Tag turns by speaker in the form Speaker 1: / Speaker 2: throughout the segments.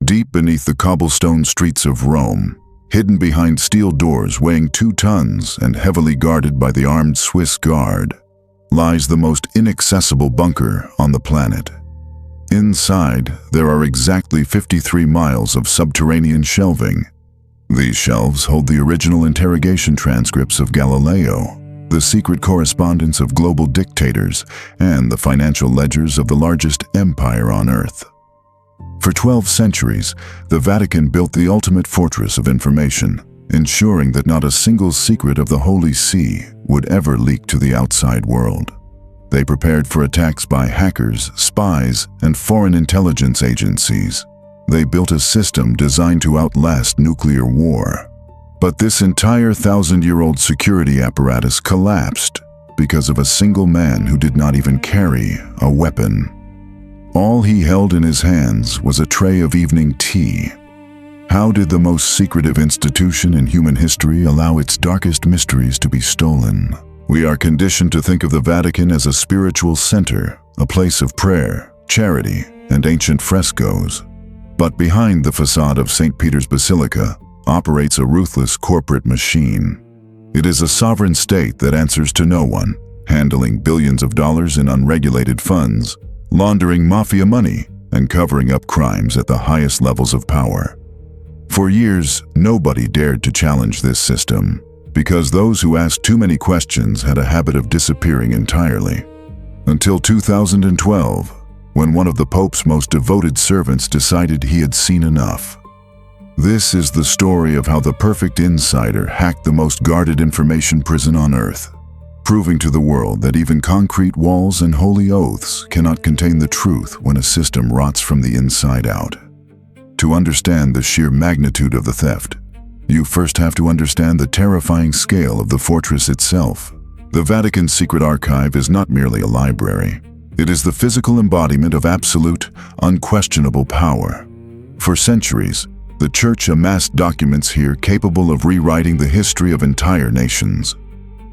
Speaker 1: Deep beneath the cobblestone streets of Rome, hidden behind steel doors weighing 2 tons and heavily guarded by the armed Swiss guard, lies the most inaccessible bunker on the planet. Inside, there are exactly 53 miles of subterranean shelving. These shelves hold the original interrogation transcripts of Galileo, the secret correspondence of global dictators, and the financial ledgers of the largest empire on Earth. For 12 centuries, the Vatican built the ultimate fortress of information, ensuring that not a single secret of the Holy See would ever leak to the outside world. They prepared for attacks by hackers, spies, and foreign intelligence agencies. They built a system designed to outlast nuclear war. But this entire 1,000-year-old security apparatus collapsed because of a single man who did not even carry a weapon. All he held in his hands was a tray of evening tea. How did the most secretive institution in human history allow its darkest mysteries to be stolen? We are conditioned to think of the Vatican as a spiritual center, a place of prayer, charity, and ancient frescoes. But behind the facade of St. Peter's Basilica operates a ruthless corporate machine. It is a sovereign state that answers to no one, handling billions of dollars in unregulated funds, laundering mafia money, and covering up crimes at the highest levels of power. For years, nobody dared to challenge this system, because those who asked too many questions had a habit of disappearing entirely. Until 2012, when one of the Pope's most devoted servants decided he had seen enough. This is the story of how the perfect insider hacked the most guarded information prison on Earth, proving to the world that even concrete walls and holy oaths cannot contain the truth when a system rots from the inside out. To understand the sheer magnitude of the theft, you first have to understand the terrifying scale of the fortress itself. The Vatican Secret Archive is not merely a library. It is the physical embodiment of absolute, unquestionable power. For centuries, the Church amassed documents here capable of rewriting the history of entire nations.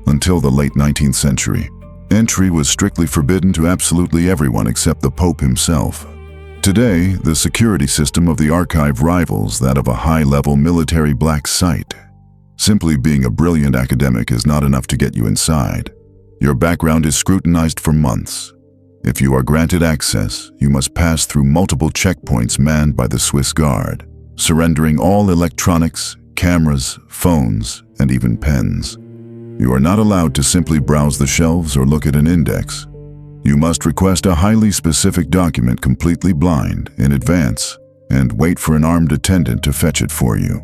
Speaker 1: Until the late 19th century, entry was strictly forbidden to absolutely everyone except the Pope himself. Today, the security system of the archive rivals that of a high-level military black site. Simply being a brilliant academic is not enough to get you inside. Your background is scrutinized for months. If you are granted access, you must pass through multiple checkpoints manned by the Swiss Guard, surrendering all electronics, cameras, phones, and even pens. You are not allowed to simply browse the shelves or look at an index. You must request a highly specific document completely blind in advance and wait for an armed attendant to fetch it for you.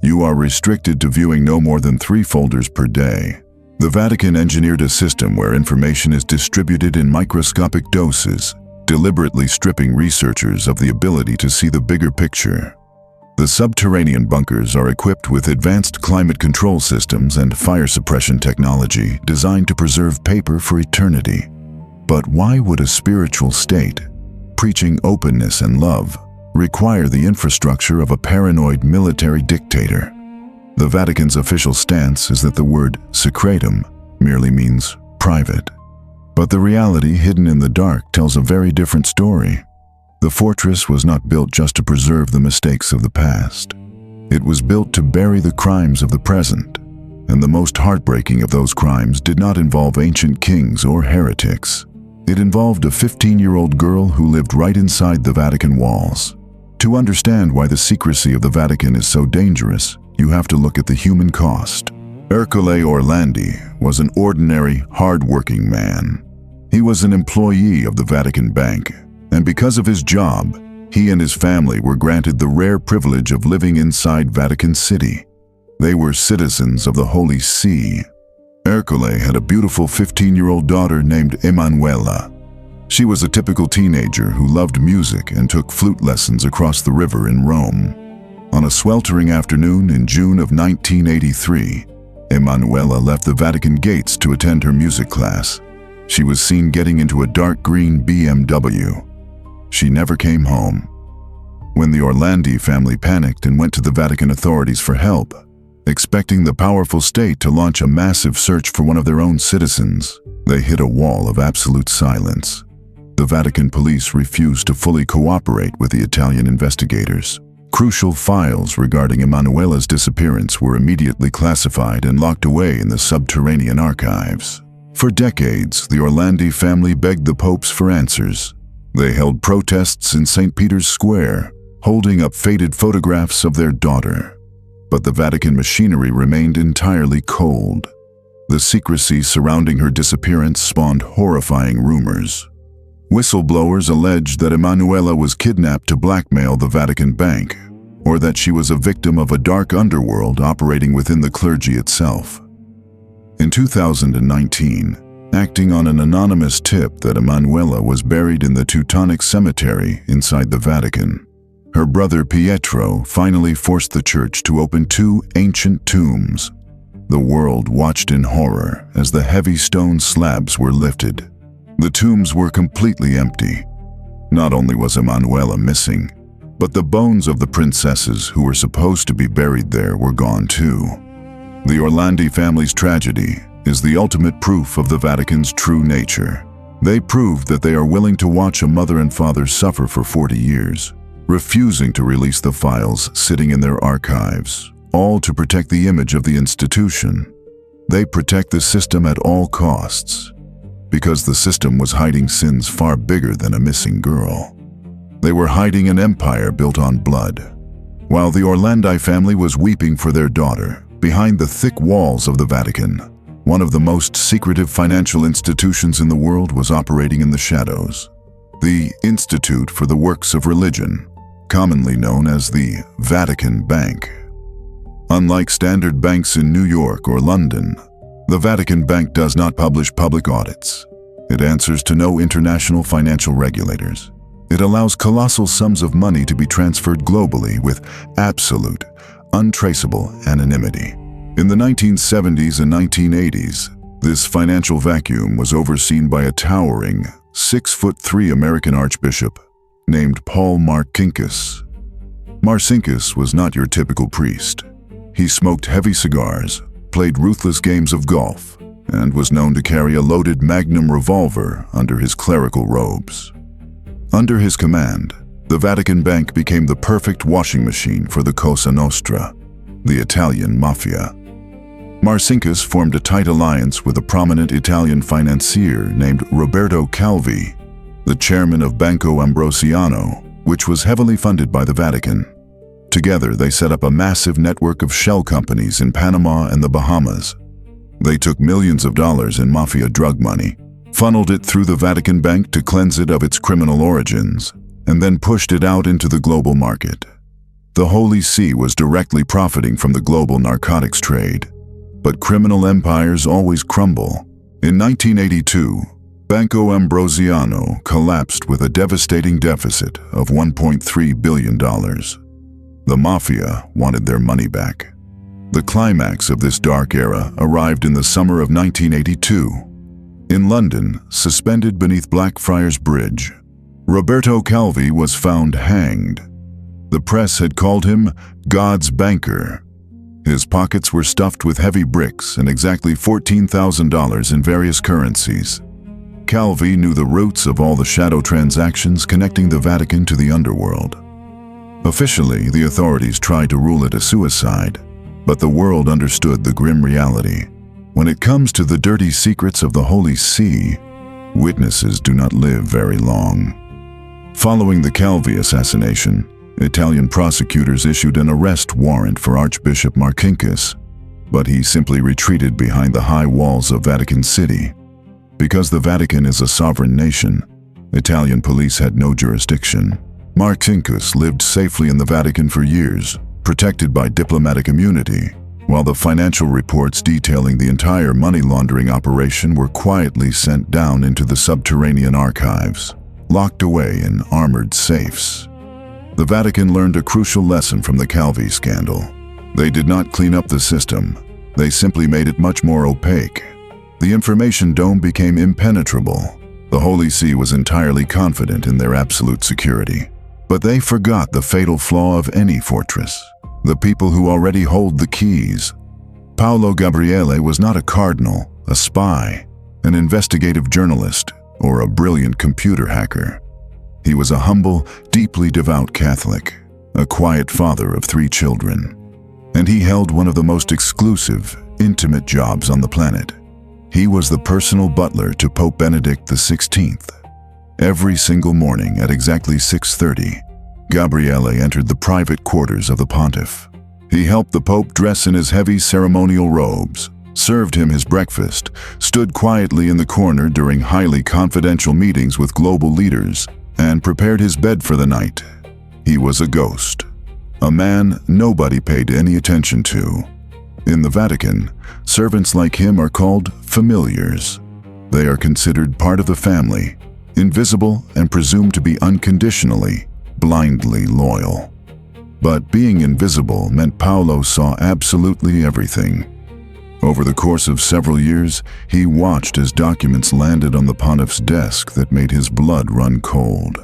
Speaker 1: You are restricted to viewing no more than 3 folders per day. The Vatican engineered a system where information is distributed in microscopic doses, deliberately stripping researchers of the ability to see the bigger picture. The subterranean bunkers are equipped with advanced climate control systems and fire suppression technology designed to preserve paper for eternity. But why would a spiritual state, preaching openness and love, require the infrastructure of a paranoid military dictator? The Vatican's official stance is that the word secretum merely means private. But the reality hidden in the dark tells a very different story. The fortress was not built just to preserve the mistakes of the past. It was built to bury the crimes of the present, and the most heartbreaking of those crimes did not involve ancient kings or heretics. It involved a 15-year-old girl who lived right inside the Vatican walls. To understand why the secrecy of the Vatican is so dangerous, you have to look at the human cost. Ercole Orlandi was an ordinary, hard-working man. He was an employee of the Vatican Bank, and because of his job, he and his family were granted the rare privilege of living inside Vatican City. They were citizens of the Holy See. Ercole had a beautiful 15-year-old daughter named Emanuela. She was a typical teenager who loved music and took flute lessons across the river in Rome. On a sweltering afternoon in June of 1983, Emanuela left the Vatican gates to attend her music class. She was seen getting into a dark green BMW. She never came home. When the Orlandi family panicked and went to the Vatican authorities for help, expecting the powerful state to launch a massive search for one of their own citizens, they hit a wall of absolute silence. the Vatican police refused to fully cooperate with the Italian investigators. Crucial files regarding Emanuela's disappearance were immediately classified and locked away in the subterranean archives. For decades, the Orlandi family begged the popes for answers. They held protests in St. Peter's Square, holding up faded photographs of their daughter. But the Vatican machinery remained entirely cold. The secrecy surrounding her disappearance spawned horrifying rumors. Whistleblowers alleged that Emanuela was kidnapped to blackmail the Vatican Bank, or that she was a victim of a dark underworld operating within the clergy itself. In 2019, acting on an anonymous tip that Emanuela was buried in the Teutonic Cemetery inside the Vatican, her brother Pietro finally forced the church to open 2 ancient tombs. The world watched in horror as the heavy stone slabs were lifted. The tombs were completely empty. Not only was Emanuela missing, but the bones of the princesses who were supposed to be buried there were gone too. The Orlandi family's tragedy is the ultimate proof of the Vatican's true nature. They proved that they are willing to watch a mother and father suffer for 40 years, refusing to release the files sitting in their archives, all to protect the image of the institution. They protect the system at all costs, because the system was hiding sins far bigger than a missing girl. They were hiding an empire built on blood. While the Orlandi family was weeping for their daughter, behind the thick walls of the Vatican, one of the most secretive financial institutions in the world was operating in the shadows. The Institute for the Works of Religion, commonly known as the Vatican Bank. Unlike standard banks in New York or London, the Vatican Bank does not publish public audits. It answers to no international financial regulators. It allows colossal sums of money to be transferred globally with absolute, untraceable anonymity. In the 1970s and 1980s, this financial vacuum was overseen by a towering 6'3" American archbishop named Paul Marcinkus. Marcinkus was not your typical priest. He smoked heavy cigars, played ruthless games of golf, and was known to carry a loaded Magnum revolver under his clerical robes. Under his command, the Vatican Bank became the perfect washing machine for the Cosa Nostra, the Italian mafia. Marcinkus formed a tight alliance with a prominent Italian financier named Roberto Calvi, the chairman of Banco Ambrosiano, which was heavily funded by the Vatican. Together, they set up a massive network of shell companies in Panama and the Bahamas. They took millions of dollars in mafia drug money, funneled it through the Vatican Bank to cleanse it of its criminal origins, and then pushed it out into the global market. The Holy See was directly profiting from the global narcotics trade, but criminal empires always crumble. In 1982, Banco Ambrosiano collapsed with a devastating deficit of $1.3 billion. The mafia wanted their money back. The climax of this dark era arrived in the summer of 1982. In London, suspended beneath Blackfriars Bridge, Roberto Calvi was found hanged. The press had called him God's banker. His pockets were stuffed with heavy bricks and exactly $14,000 in various currencies. Calvi knew the roots of all the shadow transactions connecting the Vatican to the underworld. Officially, the authorities tried to rule it a suicide, but the world understood the grim reality. When it comes to the dirty secrets of the Holy See, witnesses do not live very long. Following the Calvi assassination, Italian prosecutors issued an arrest warrant for Archbishop Marcinkus, but he simply retreated behind the high walls of Vatican City. Because the Vatican is a sovereign nation, Italian police had no jurisdiction. Marcinkus lived safely in the Vatican for years, protected by diplomatic immunity, while the financial reports detailing the entire money laundering operation were quietly sent down into the subterranean archives, locked away in armored safes. The Vatican learned a crucial lesson from the Calvi scandal. They did not clean up the system. They simply made it much more opaque. The information dome became impenetrable. The Holy See was entirely confident in their absolute security. But they forgot the fatal flaw of any fortress: the people who already hold the keys. Paolo Gabriele was not a cardinal, a spy, an investigative journalist. or a brilliant computer hacker. He was a humble, deeply devout Catholic, a quiet father of 3 children, and he held one of the most exclusive, intimate jobs on the planet. He was the personal butler to Pope Benedict XVI. Every single morning at exactly 6:30, Gabriele entered the private quarters of the pontiff. He helped the Pope dress in his heavy ceremonial robes, served him his breakfast, stood quietly in the corner during highly confidential meetings with global leaders, and prepared his bed for the night. He was a ghost, a man nobody paid any attention to. In the Vatican, servants like him are called familiars. They are considered part of the family, invisible and presumed to be unconditionally, blindly loyal. But being invisible meant Paolo saw absolutely everything. Over the course of several years, he watched as documents landed on the pontiff's desk that made his blood run cold.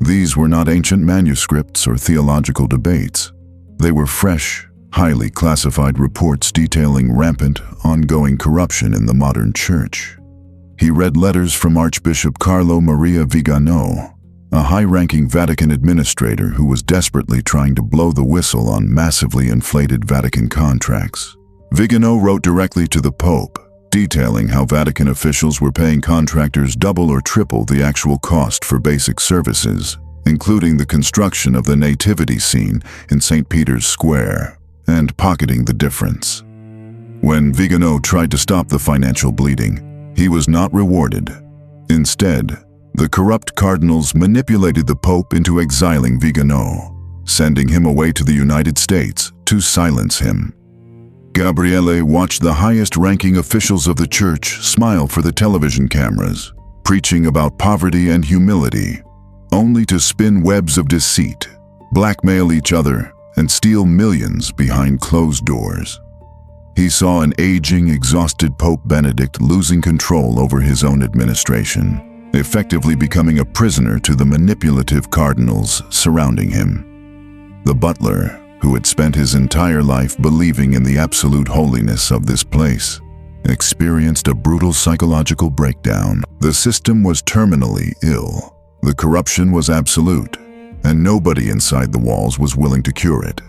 Speaker 1: These were not ancient manuscripts or theological debates. They were fresh, highly classified reports detailing rampant, ongoing corruption in the modern church. He read letters from Archbishop Carlo Maria Vigano, a high-ranking Vatican administrator who was desperately trying to blow the whistle on massively inflated Vatican contracts. Vigano wrote directly to the Pope, detailing how Vatican officials were paying contractors double or triple the actual cost for basic services, including the construction of the nativity scene in St. Peter's Square, and pocketing the difference. When Vigano tried to stop the financial bleeding, he was not rewarded. Instead, the corrupt cardinals manipulated the Pope into exiling Vigano, sending him away to the United States to silence him. Gabriele watched the highest-ranking officials of the church smile for the television cameras, preaching about poverty and humility, only to spin webs of deceit, blackmail each other, and steal millions behind closed doors. He saw an aging, exhausted Pope Benedict losing control over his own administration, effectively becoming a prisoner to the manipulative cardinals surrounding him. The butler, who had spent his entire life believing in the absolute holiness of this place, experienced a brutal psychological breakdown. The system was terminally ill. The corruption was absolute, and nobody inside the walls was willing to cure it.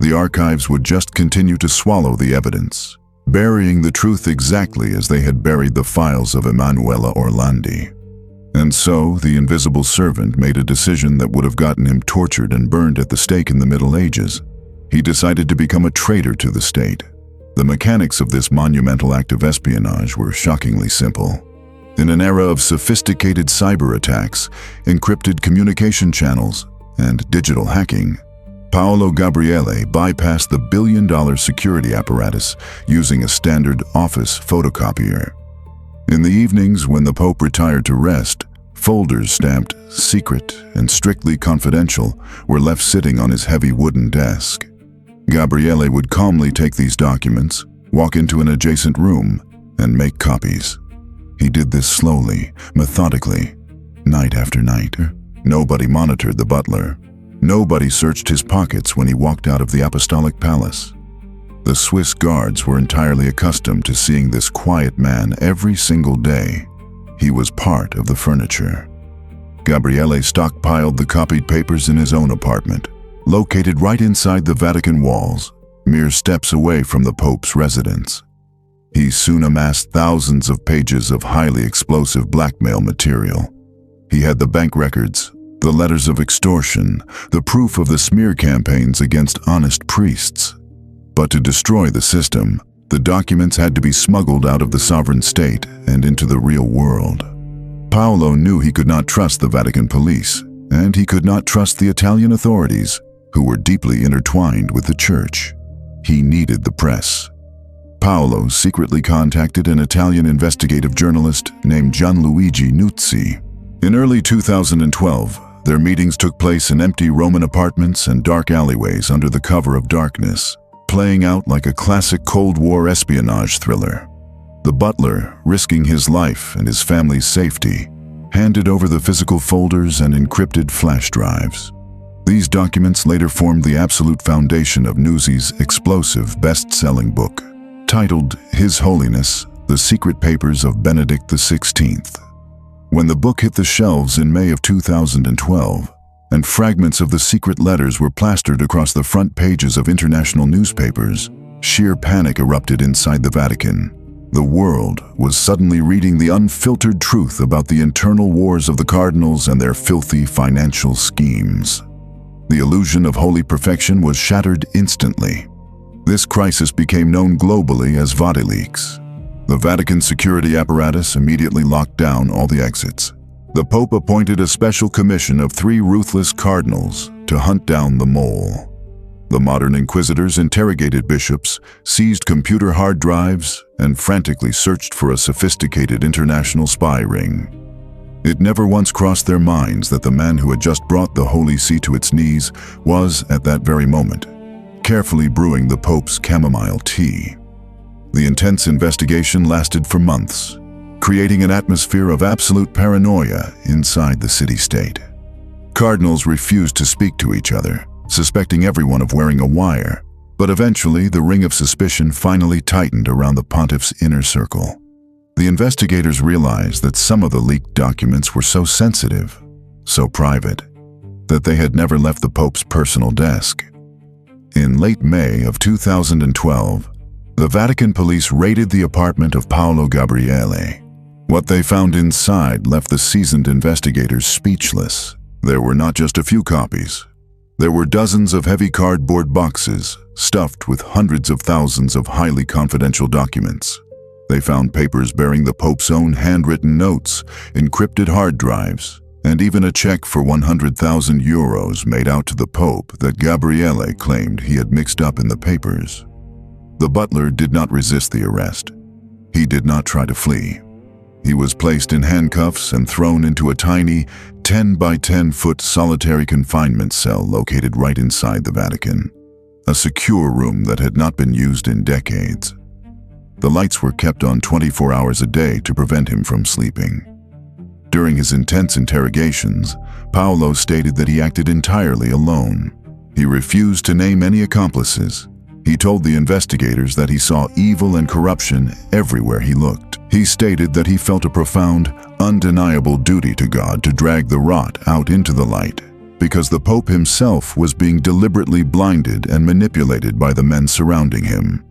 Speaker 1: The archives would just continue to swallow the evidence, burying the truth exactly as they had buried the files of Emanuela Orlandi. And so, the invisible servant made a decision that would have gotten him tortured and burned at the stake in the Middle Ages. He decided to become a traitor to the state. The mechanics of this monumental act of espionage were shockingly simple. In an era of sophisticated cyber attacks, encrypted communication channels, and digital hacking, Paolo Gabriele bypassed the billion-dollar security apparatus using a standard office photocopier. In the evenings when the Pope retired to rest, folders stamped "secret" and "strictly confidential" were left sitting on his heavy wooden desk. Gabriele would calmly take these documents, walk into an adjacent room, and make copies. He did this slowly, methodically, night after night. Nobody monitored the butler. Nobody searched his pockets when he walked out of the apostolic palace. The Swiss guards were entirely accustomed to seeing this quiet man every single day. He was part of the furniture. Gabriele stockpiled the copied papers in his own apartment, located right inside the Vatican walls, mere steps away from the Pope's residence. He soon amassed thousands of pages of highly explosive blackmail material. He had the bank records, the letters of extortion, the proof of the smear campaigns against honest priests. But to destroy the system, the documents had to be smuggled out of the sovereign state and into the real world. Paolo knew he could not trust the Vatican police, and he could not trust the Italian authorities, who were deeply intertwined with the church. He needed the press. Paolo secretly contacted an Italian investigative journalist named Gianluigi Nuzzi. In early 2012, their meetings took place in empty Roman apartments and dark alleyways under the cover of darkness, playing out like a classic Cold War espionage thriller. The butler, risking his life and his family's safety, handed over the physical folders and encrypted flash drives. These documents later formed the absolute foundation of Nuzzi's explosive best-selling book, titled His Holiness, The Secret Papers of Benedict XVI. When the book hit the shelves in May of 2012, and fragments of the secret letters were plastered across the front pages of international newspapers, sheer panic erupted inside the Vatican. The world was suddenly reading the unfiltered truth about the internal wars of the cardinals and their filthy financial schemes. The illusion of holy perfection was shattered instantly. This crisis became known globally as WikiLeaks. The Vatican security apparatus immediately locked down all the exits. The Pope appointed a special commission of 3 ruthless cardinals to hunt down the mole. The modern inquisitors interrogated bishops, seized computer hard drives, and frantically searched for a sophisticated international spy ring. It never once crossed their minds that the man who had just brought the Holy See to its knees was, at that very moment, carefully brewing the Pope's chamomile tea. The intense investigation lasted for months, creating an atmosphere of absolute paranoia inside the city-state. Cardinals refused to speak to each other, suspecting everyone of wearing a wire, but eventually the ring of suspicion finally tightened around the pontiff's inner circle. The investigators realized that some of the leaked documents were so sensitive, so private, that they had never left the Pope's personal desk. In late May of 2012, the Vatican police raided the apartment of Paolo Gabriele. What they found inside left the seasoned investigators speechless. There were not just a few copies. There were dozens of heavy cardboard boxes stuffed with hundreds of thousands of highly confidential documents. They found papers bearing the Pope's own handwritten notes, encrypted hard drives, and even a check for 100,000 euros made out to the Pope that Gabriele claimed he had mixed up in the papers. The butler did not resist the arrest. He did not try to flee. He was placed in handcuffs and thrown into a tiny 10 by 10 foot solitary confinement cell located right inside the Vatican, a secure room that had not been used in decades. The lights were kept on 24 hours a day to prevent him from sleeping. During his intense interrogations, Paolo stated that he acted entirely alone. He refused to name any accomplices. He told the investigators that he saw evil and corruption everywhere he looked. He stated that he felt a profound, undeniable duty to God to drag the rot out into the light, because the Pope himself was being deliberately blinded and manipulated by the men surrounding him.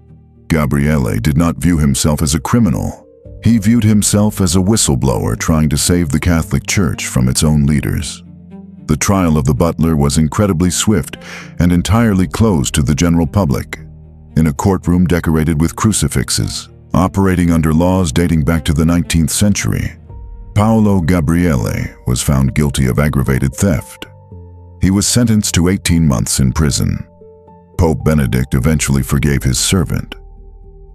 Speaker 1: Gabriele did not view himself as a criminal. He viewed himself as a whistleblower trying to save the Catholic Church from its own leaders. The trial of the butler was incredibly swift and entirely closed to the general public. In a courtroom decorated with crucifixes, operating under laws dating back to the 19th century, Paolo Gabriele was found guilty of aggravated theft. He was sentenced to 18 months in prison. Pope Benedict eventually forgave his servant.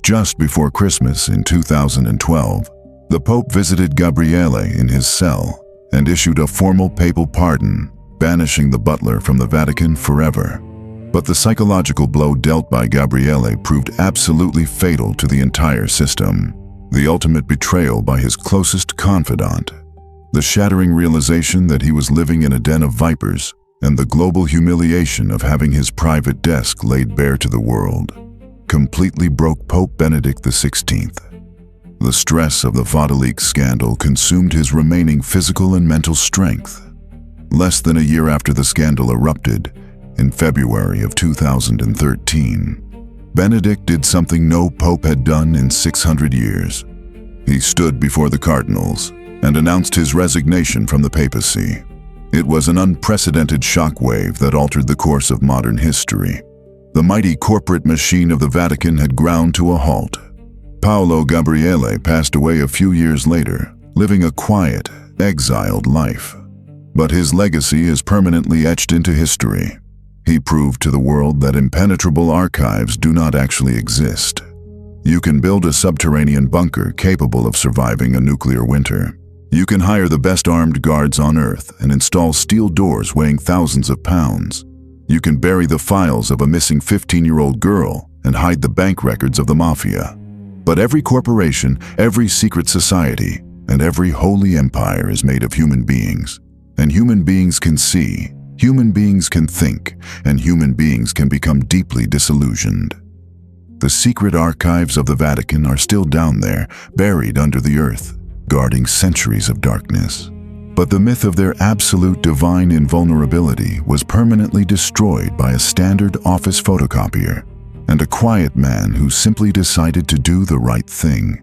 Speaker 1: Just before Christmas in 2012, the Pope visited Gabriele in his cell and issued a formal papal pardon, banishing the butler from the Vatican forever. But the psychological blow dealt by Gabriele proved absolutely fatal to the entire system. The ultimate betrayal by his closest confidant, the shattering realization that he was living in a den of vipers, and the global humiliation of having his private desk laid bare to the world, completely broke Pope Benedict XVI. The stress of the WikiLeaks scandal consumed his remaining physical and mental strength. Less than a year after the scandal erupted, in February of 2013, Benedict did something no pope had done in 600 years. He stood before the cardinals and announced his resignation from the papacy. It was an unprecedented shockwave that altered the course of modern history. The mighty corporate machine of the Vatican had ground to a halt. Paolo Gabriele passed away a few years later, living a quiet, exiled life. But his legacy is permanently etched into history. He proved to the world that impenetrable archives do not actually exist. You can build a subterranean bunker capable of surviving a nuclear winter. You can hire the best armed guards on Earth and install steel doors weighing thousands of pounds. You can bury the files of a missing 15-year-old girl and hide the bank records of the mafia. But every corporation, every secret society, and every holy empire is made of human beings. And human beings can see, human beings can think, and human beings can become deeply disillusioned. The secret archives of the Vatican are still down there, buried under the earth. guarding centuries of darkness. But the myth of their absolute divine invulnerability was permanently destroyed by a standard office photocopier and a quiet man who simply decided to do the right thing.